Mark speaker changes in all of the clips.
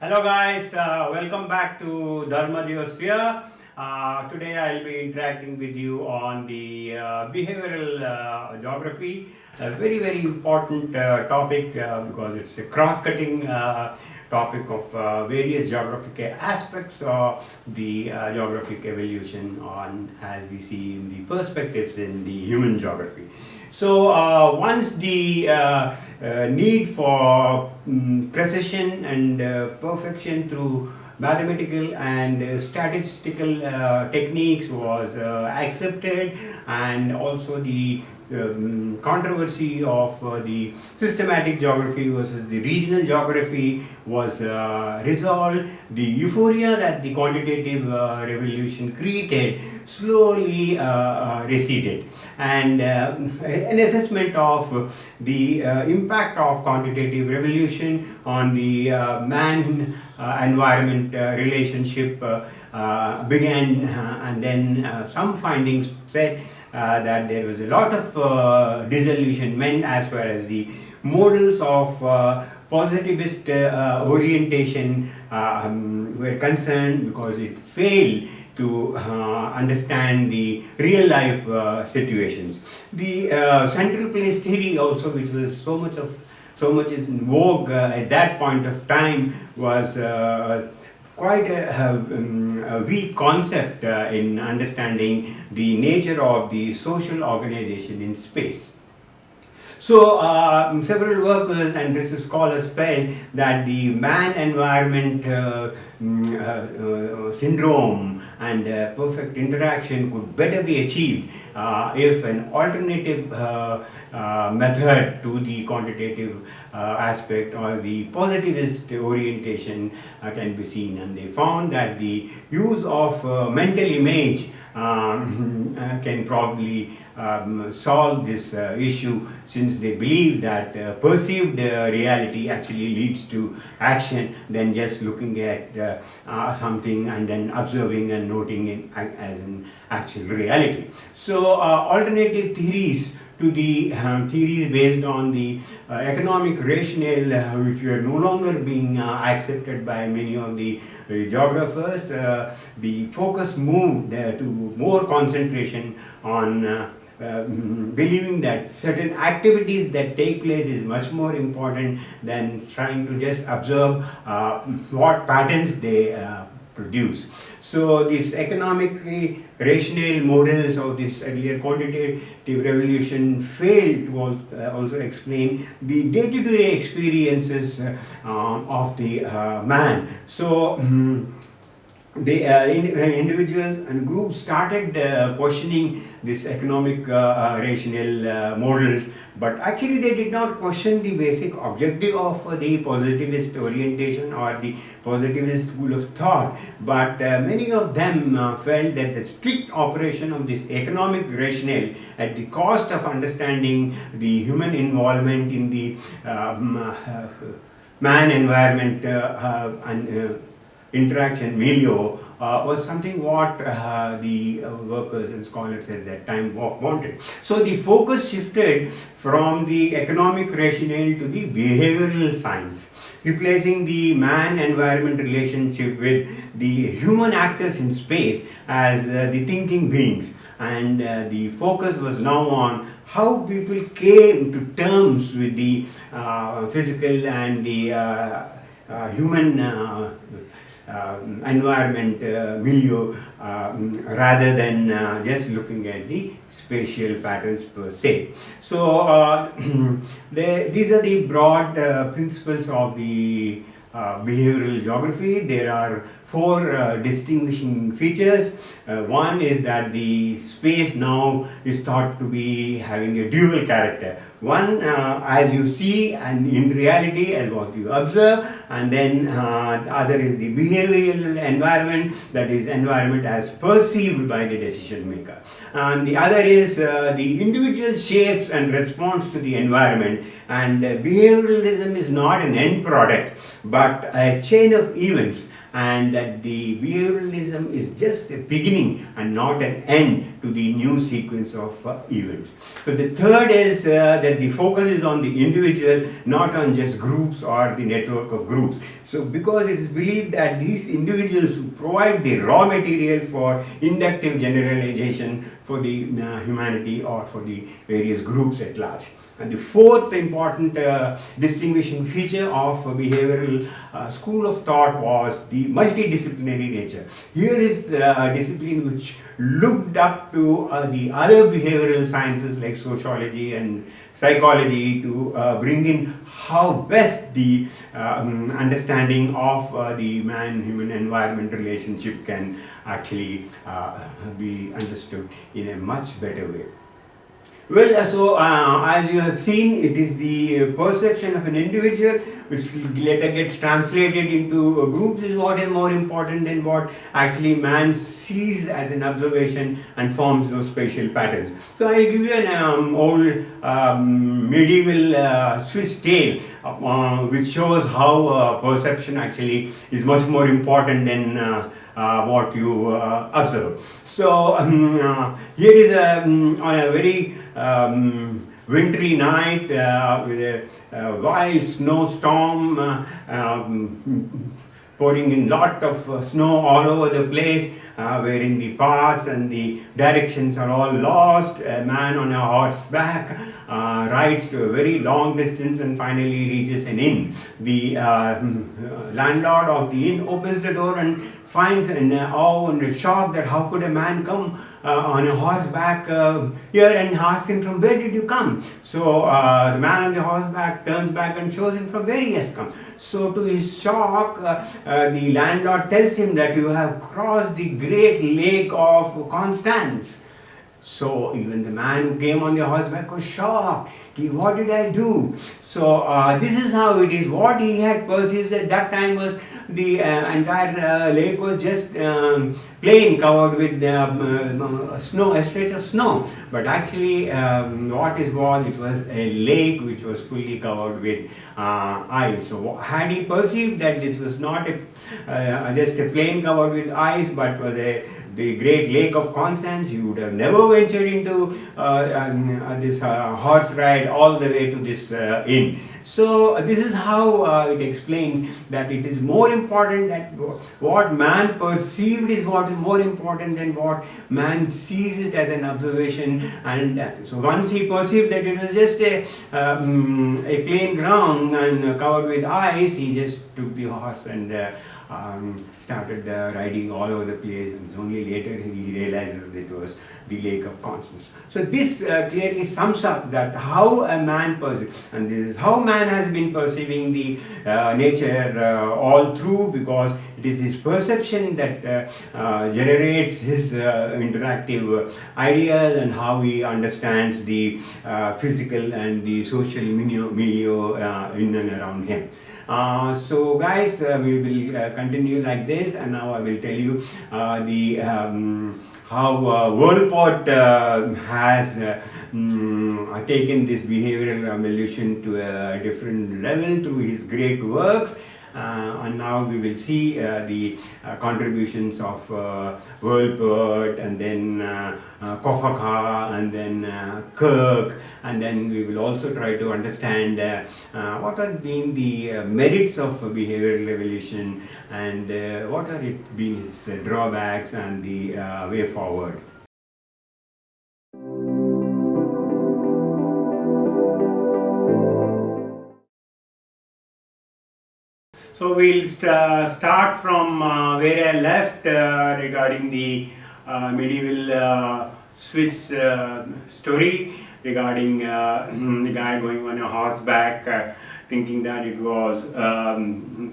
Speaker 1: Hello guys, welcome back to Dharma Geosphere. Today I'll be interacting with you on the behavioral geography, a very important topic because it's a cross-cutting topic of various geographic aspects of the geographic evolution on as we see in the perspectives in the human geography. So once the need for precision and perfection through mathematical and statistical techniques was accepted, and also the controversy of the systematic geography versus the regional geography was resolved. The euphoria that the quantitative revolution created slowly receded, and an assessment of the impact of quantitative revolution on the man environment relationship began, and then some findings said that there was a lot of disillusionment as far as the models of positivist orientation were concerned, because it failed to understand the real life situations. The central place theory also, which was so much is in vogue at that point of time, was quite a weak concept in understanding the nature of the social organization in space. So several workers and research scholars felt that the man-environment syndrome and perfect interaction could better be achieved if an alternative method to the quantitative aspect or the positivist orientation can be seen. And they found that the use of mental image can probably solve this issue, since they believe that perceived reality actually leads to action than just looking at something and then observing and noting it as an actual reality. So alternative theories to the theories based on the economic rationale, which were no longer being accepted by many of the geographers, the focus moved to more concentration on believing that certain activities that take place is much more important than trying to just observe what patterns they produce. So these economically rational models of this earlier quantitative revolution failed to also explain the day-to-day experiences of the man. So the individuals and groups started questioning this economic rational models, but actually they did not question the basic objective of the positivist orientation or the positivist school of thought. But many of them felt that the strict operation of this economic rationale at the cost of understanding the human involvement in the man environment and interaction milieu was something what the workers and scholars at that time wanted. So the focus shifted from the economic rationale to the behavioral science, replacing the man-environment relationship with the human actors in space as the thinking beings. And the focus was now on how people came to terms with the physical and the human environment milieu, rather than just looking at the spatial patterns per se. So these are the broad principles of the behavioral geography. There are four distinguishing features. One is that the space now is thought to be having a dual character. One as you see and in reality as what you observe, and then the other is the behavioral environment, that is environment as perceived by the decision maker. And the other is the individual shapes and response to the environment. And behavioralism is not an end product but a chain of events, and that the behavioralism is just a beginning and not an end to the new sequence of events. So the third is that the focus is on the individual, not on just groups or the network of groups. So because it is believed that these individuals who provide the raw material for inductive generalization for the humanity or for the various groups at large. And the fourth important distinguishing feature of behavioral school of thought was the multidisciplinary nature. Here is the discipline which looked up to the other behavioral sciences like sociology and psychology to bring in how best the understanding of the man-human environment relationship can actually be understood in a much better way. Well, so as you have seen, it is the perception of an individual which later gets translated into groups is what is more important than what actually man sees as an observation and forms those spatial patterns. So I'll give you an old medieval Swiss tale which shows how perception actually is much more important than what you observe. So here is on a very wintry night with a wild snowstorm pouring in lot of snow all over the place, wherein the paths and the directions are all lost. A man on a horseback rides to a very long distance and finally reaches an inn. The landlord of the inn opens the door and finds an awe and a shock that how could a man come on a horseback here, and asks him from where did you come. So the man on the horseback turns back and shows him from where he has come. So to his shock, the landlord tells him that you have crossed the great lake of Constance. So even the man who came on the horseback was shocked. What did I do? So this is how it is. What he had perceived at that time was the entire lake was just plain, covered with snow, a stretch of snow. But actually what it was a lake which was fully covered with ice. So had he perceived that this was not just a plain covered with ice, but was the great lake of Constance, you would have never ventured into this horse ride all the way to this inn. So this is how it explains that it is more important that what man perceived is what is more important than what man sees it as an observation. And so once he perceived that it was just a plain ground and covered with ice, he just took the horse and started riding all over the place, and only later he realizes that it was the Lake of Constance. So this clearly sums up that how a man perceives, and this is how man has been perceiving the nature all through, because it is his perception that generates his interactive ideas and how he understands the physical and the social milieu in and around him. So guys, we will continue like this, and now I will tell you how WorldPerth has taken this behavioral evolution to a different level through his great works. And now we will see the contributions of WorldPerth, and then Kofaka, and then Kirk, and then we will also try to understand what have been the merits of behavioral evolution, and what are been its drawbacks and the way forward. So we'll start from where I left regarding the medieval Swiss story regarding the guy going on a horseback thinking that it was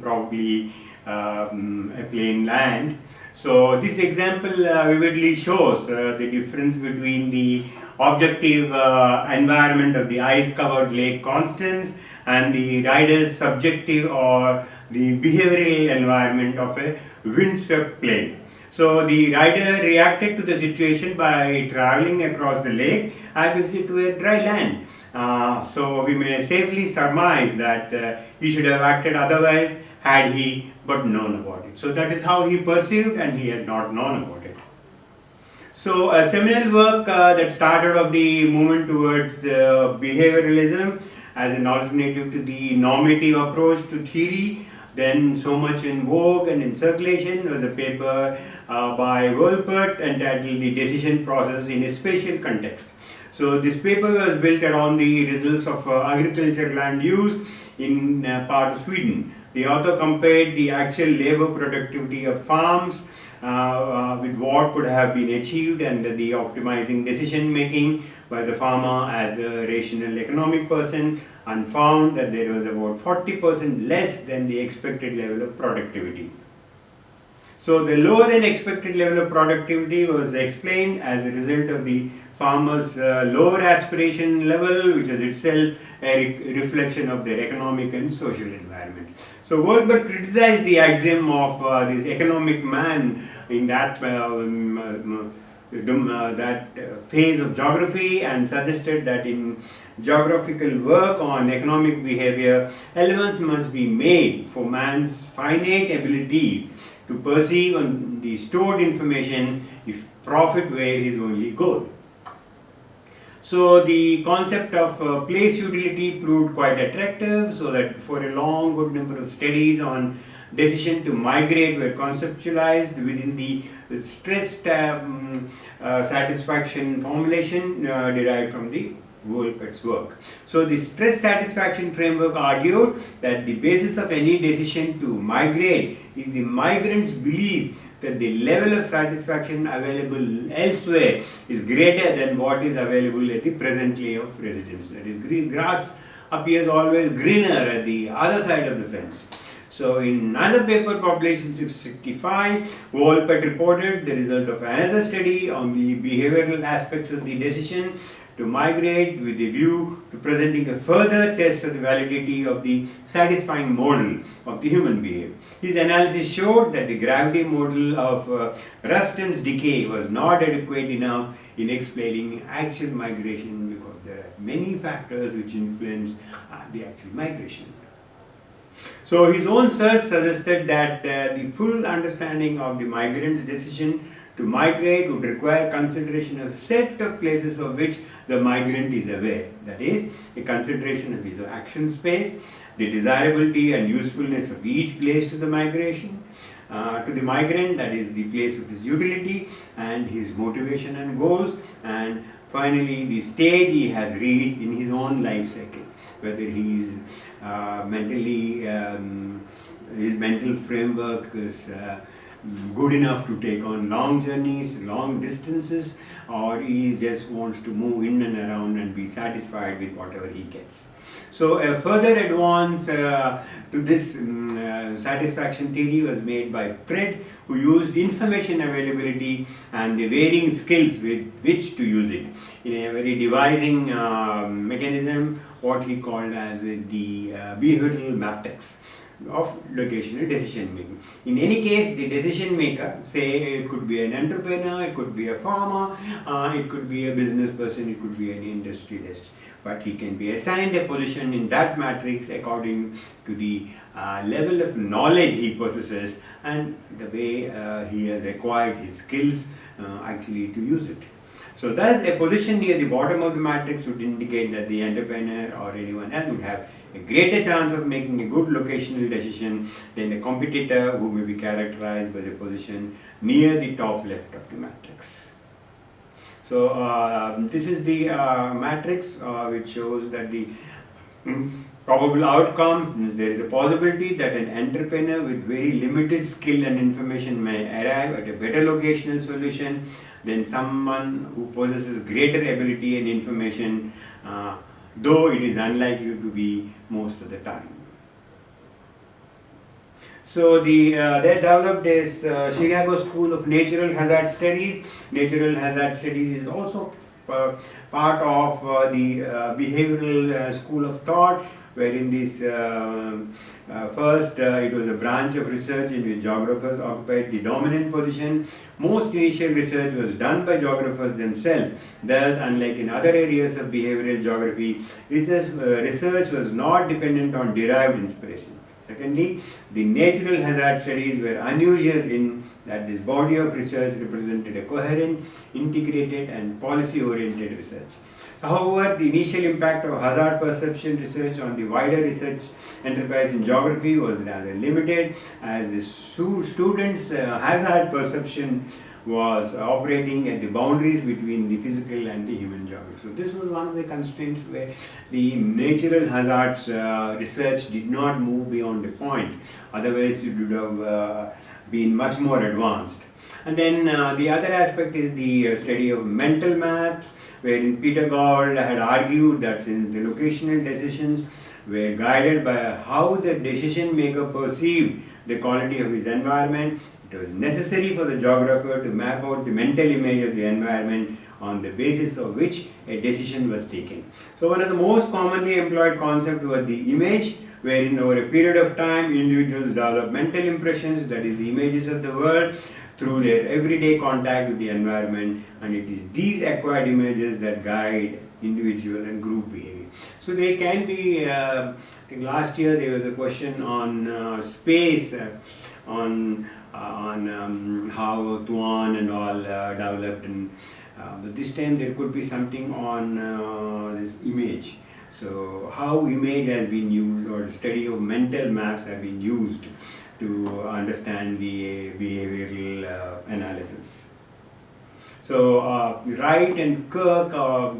Speaker 1: probably a plain land. So this example vividly shows the difference between the objective environment of the ice-covered Lake Constance and the rider's subjective or the behavioral environment of a windswept plain. So the rider reacted to the situation by traveling across the lake as if to a dry land. So we may safely surmise that he should have acted otherwise had he but known about it. So that is how he perceived, and he had not known about it. So a seminal work that started off the movement towards behavioralism as an alternative to the normative approach to theory, then so much in vogue and in circulation, was a paper by WorldPerth entitled The Decision Process in a Spatial Context. So this paper was built around the results of agricultural land use in part of Sweden. The author compared the actual labor productivity of farms with what could have been achieved, and the optimizing decision making by the farmer as a rational economic person, and found that there was about 40% less than the expected level of productivity. So the lower than expected level of productivity was explained as a result of the farmers' lower aspiration level, which is itself a reflection of their economic and social environment. So WorldPerth criticized the axiom of this economic man in that phase of geography, and suggested that in geographical work on economic behavior, elements must be made for man's finite ability to perceive on the stored information if profit were his only goal. So the concept of place utility proved quite attractive, so that for a long good number of studies on decision to migrate were conceptualized within the stress satisfaction formulation derived from the WorldPerth's work. So the stress satisfaction framework argued that the basis of any decision to migrate is the migrant's belief that the level of satisfaction available elsewhere is greater than what is available at the present place of residence. That is, grass appears always greener at the other side of the fence. So in another paper published in 1965, WorldPerth reported the result of another study on the behavioral aspects of the decision to migrate, with a view to presenting a further test of the validity of the satisfying model of the human behavior. His analysis showed that the gravity model of Ruston's decay was not adequate enough in explaining actual migration, because there are many factors which influence the actual migration. So his own search suggested that the full understanding of the migrant's decision to migrate would require consideration of set of places of which the migrant is aware. That is, a consideration of his action space, the desirability and usefulness of each place to the migration, to the migrant, that is the place of his utility and his motivation and goals, and finally the stage he has reached in his own life cycle, whether he is mentally, his mental framework is good enough to take on long journeys, long distances, or he just wants to move in and around and be satisfied with whatever he gets. So a further advance to this satisfaction theory was made by Fred, who used information availability and the varying skills with which to use it in a very devising mechanism, what he called as the behavioral matrix of locational decision making. In any case, the decision maker, say it could be an entrepreneur, it could be a farmer, it could be a business person, it could be an industrialist, but he can be assigned a position in that matrix according to the level of knowledge he possesses and the way he has acquired his skills actually to use it. So thus a position near the bottom of the matrix would indicate that the entrepreneur or anyone else would have a greater chance of making a good locational decision than a competitor who may be characterized by the position near the top left of the matrix. So this is the matrix which shows that the probable outcome is there is a possibility that an entrepreneur with very limited skill and information may arrive at a better locational solution than someone who possesses greater ability and information, though it is unlikely to be most of the time. So they developed this Chicago School of Natural Hazard Studies. Natural Hazard Studies is also part of the behavioral school of thought, wherein this first it was a branch of research in which geographers occupied the dominant position. Most initial research was done by geographers themselves. Thus, unlike in other areas of behavioral geography, research was not dependent on derived inspiration. Secondly, the natural hazard studies were unusual in that this body of research represented a coherent, integrated and policy-oriented research. However, the initial impact of hazard perception research on the wider research enterprise in geography was rather limited, as the students' hazard perception was operating at the boundaries between the physical and the human geography. So this was one of the constraints where the natural hazards research did not move beyond a point. Otherwise, it would have been much more advanced. And then the other aspect is the study of mental maps, wherein Peter Gould had argued that since the locational decisions were guided by how the decision maker perceived the quality of his environment, it was necessary for the geographer to map out the mental image of the environment on the basis of which a decision was taken. So one of the most commonly employed concepts was the image, wherein over a period of time individuals develop mental impressions, that is the images of the world, through their everyday contact with the environment, and it is these acquired images that guide individual and group behavior. So they can be, I think last year there was a question on space, on how Tuan and all developed, and but this time there could be something on this image. So how image has been used, or the study of mental maps have been used to understand the behavioral analysis. So Wright and Kirk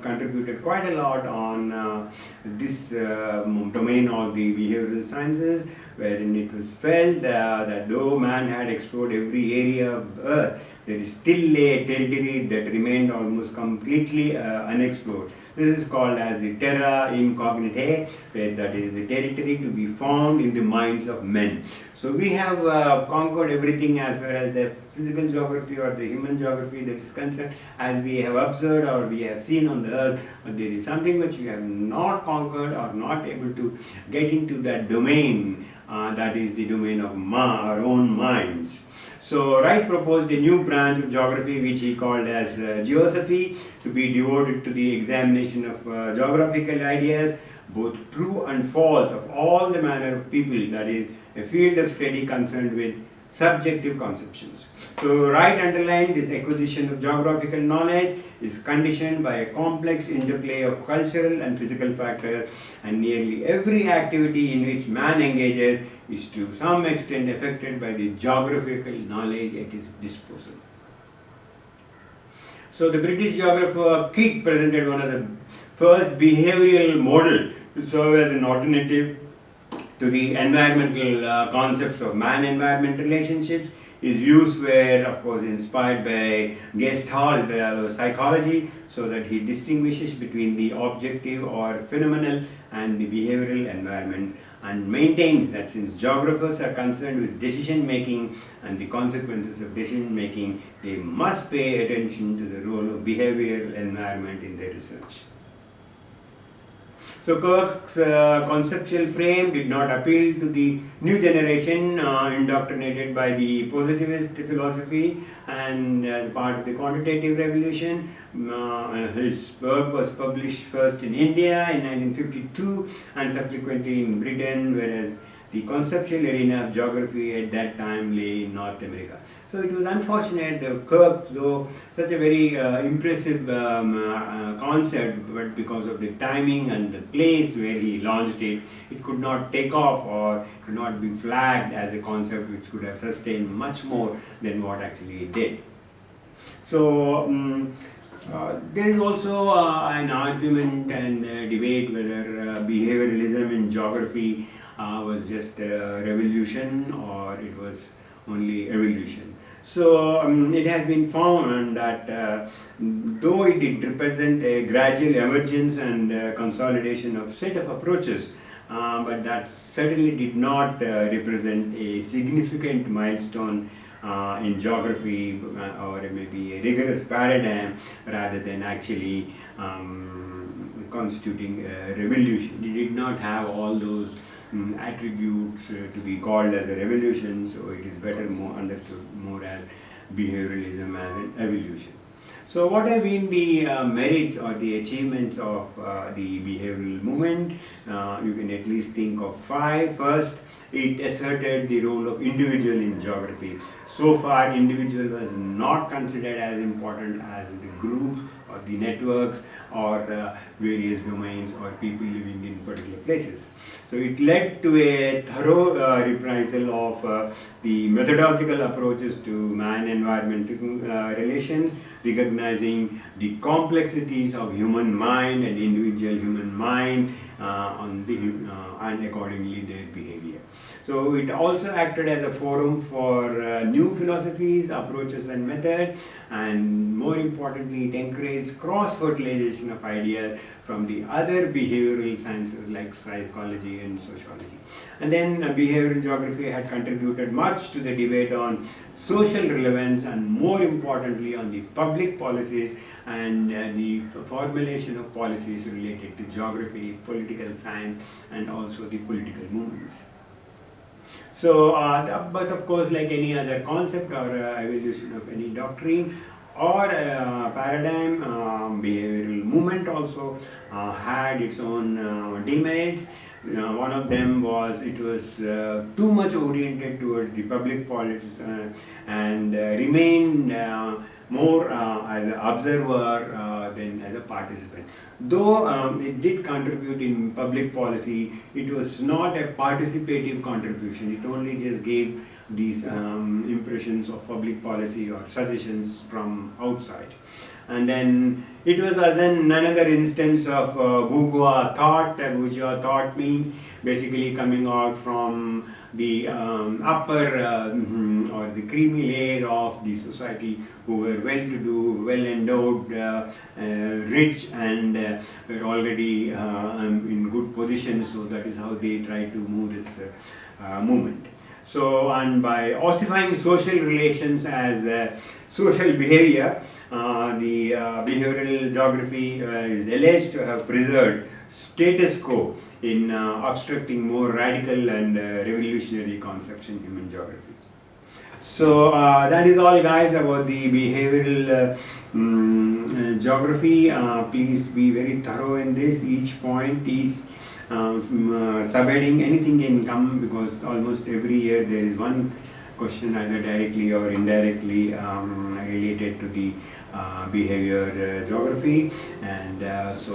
Speaker 1: contributed quite a lot on this domain of the behavioral sciences, wherein it was felt that though man had explored every area of Earth, there is still a territory that remained almost completely unexplored. This is called as the terra incognita, that is the territory to be found in the minds of men. So we have conquered everything as far as the physical geography or the human geography that is concerned, as we have observed or we have seen on the earth, but there is something which we have not conquered or not able to get into that domain, that is the domain of our own minds. So Wright proposed a new branch of geography which he called as Geosphere, to be devoted to the examination of geographical ideas, both true and false, of all the manner of people, that is a field of study concerned with subjective conceptions. So Wright underlined this acquisition of geographical knowledge is conditioned by a complex interplay of cultural and physical factors, and nearly every activity in which man engages is to some extent affected by the geographical knowledge at his disposal. So the British geographer Keith presented one of the first behavioral model to serve as an alternative to the environmental concepts of man-environment relationships. His views were, of course, inspired by Gestalt psychology, so that he distinguishes between the objective or phenomenal and the behavioral environments, and maintains that since geographers are concerned with decision making and the consequences of decision making, they must pay attention to the role of behavioral environment in their research. So Kirk's conceptual frame did not appeal to the new generation indoctrinated by the positivist philosophy and part of the quantitative revolution. His work was published first in India in 1952 and subsequently in Britain, whereas the conceptual arena of geography at that time lay in North America. So it was unfortunate that Kirk, though such a very impressive concept, but because of the timing and the place where he launched it, it could not take off or could not be flagged as a concept which could have sustained much more than what actually it did. So there is also an argument and debate whether behavioralism in geography was just a revolution or it was only evolution. So it has been found that though it did represent a gradual emergence and consolidation of set of approaches, but that certainly did not represent a significant milestone in geography or maybe a rigorous paradigm, rather than actually constituting a revolution. It did not have all those attributes to be called as a revolution, so it is better more understood more as behavioralism as an evolution. So what have been the merits or the achievements of the behavioral movement? You can at least think of 5. First, it asserted the role of individual in geography. So far, individual was not considered as important as the groups or the networks or various domains or people living in particular places. So it led to a thorough reprisal of the methodological approaches to man-environment relations, recognizing the complexities of human mind and individual human mind and accordingly their behavior. So it also acted as a forum for new philosophies, approaches and methods, and more importantly it encouraged cross-fertilization of ideas from the other behavioral sciences like psychology and sociology. And then behavioral geography had contributed much to the debate on social relevance and more importantly on the public policies and the formulation of policies related to geography, political science and also the political movements. So, but of course like any other concept or evolution of any doctrine or paradigm, behavioral movement also had its own demerits. One of them was it was too much oriented towards the public policies and remained more as an observer than as a participant. Though it did contribute in public policy, it was not a participative contribution. It only just gave these impressions of public policy or suggestions from outside. And then it was then another instance of bourgeois thought. Bourgeois thought means basically coming out from the upper or the creamy layer of the society who were well-to-do, well-endowed, rich and were already in good positions. So that is how they try to move this movement. So, and by ossifying social relations as social behavior, the behavioral geography is alleged to have preserved status quo in obstructing more radical and revolutionary concepts in human geography. So that is all guys about the behavioral geography. Please be very thorough in this. Each point is subheading, anything can come because almost every year there is one question either directly or indirectly related to the behavior geography, and so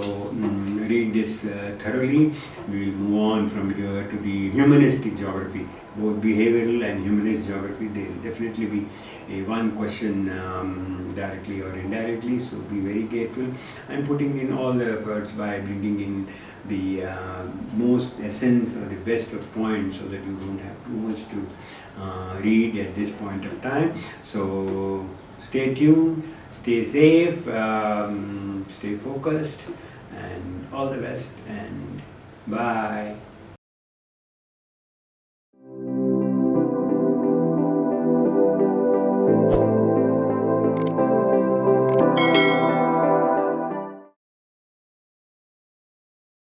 Speaker 1: read this thoroughly. We will move on from here to the humanistic geography. Both behavioral and humanist geography, there will definitely be one question directly or indirectly, so be very careful. I am putting in all the efforts by bringing in the most essence or the best of points so that you don't have too much to read at this point of time. So stay tuned, stay safe, stay focused, and all the best, and bye.